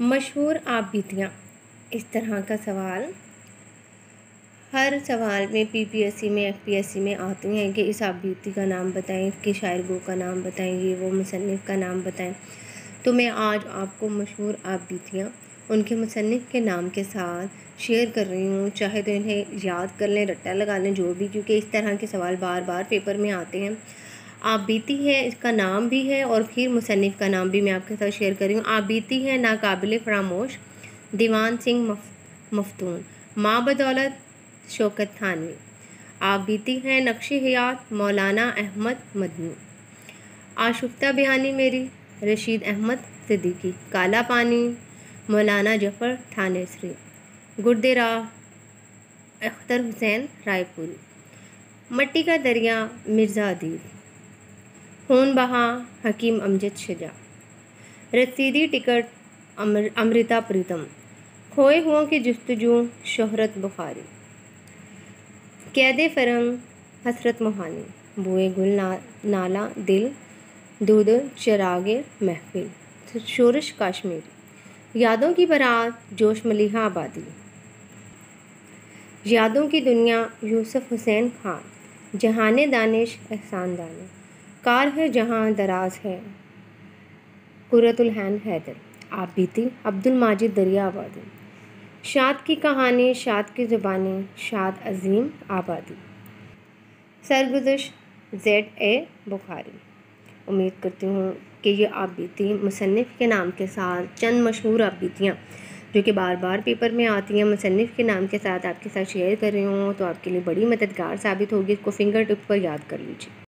मशहूर आप बीतियाँ। इस तरह का सवाल हर सवाल में पीपीएससी में एफपीएससी में आती हैं कि इस आप बीती का नाम बताएं, इसके शायर गो का नाम बताएं, ये वो मुसन्निफ़ का नाम बताएं। तो मैं आज आपको मशहूर आप बीतियाँ उनके मुसन्निफ़ के नाम के साथ शेयर कर रही हूँ। चाहे तो इन्हें याद कर लें, रट्टा लगा लें, जो भी, क्योंकि इस तरह के सवाल बार बार पेपर में आते हैं। आप बीती है, इसका नाम भी है और फिर मुसन्निफ़ का नाम भी मैं आपके साथ शेयर कर रही हूँ। आप बीती है नाकाबिल फरामोश दीवान सिंह मफ्तून, माँ बदौलत शौकत थानवी। आप बीती है नक्श हयात मौलाना अहमद मदनी, आशुफ्ता बिहानी मेरी रशीद अहमद सिद्दीकी, काला पानी मौलाना जफ़र थानेसरी, गुर्दे राह अख्तर हुसैन रायपुरी, मट्टी का दरिया मिर्ज़ा अदीब, खून बहा हकीम अमजद शुजा, रसीदी टिकट अमृता प्रीतम, खोए हुओं की जुस्तजू शोहरत बुखारी, कैदे फरंग हसरत मोहानी, बुए गुल नाला दिल दूध चरागे महफिल, शोरश कश्मीरी, यादों की बारात जोश मलिहा आबादी, यादों की दुनिया यूसुफ हुसैन खान, जहाने दानिश एहसान दानी, कार है जहाँ दराज है कुर्रतुल हैन हैदर। आप बीती अब्दुल माजिद दरिया आबादी, शाद की कहानी शाद की ज़ुबानी शाद अज़ीम आबादी, सरगुज़श्त ZA बुखारी। उम्मीद करती हूँ कि ये आप बीती मुसन्निफ़ के नाम के साथ चंद मशहूर आप बीतियाँ जो कि बार बार पेपर में आती हैं, मुसन्निफ़ के नाम के साथ आपके साथ शेयर कर रही हूँ, तो आपके लिए बड़ी मददगार साबित होगी। इसको फिंगर टिप पर याद कर लीजिए।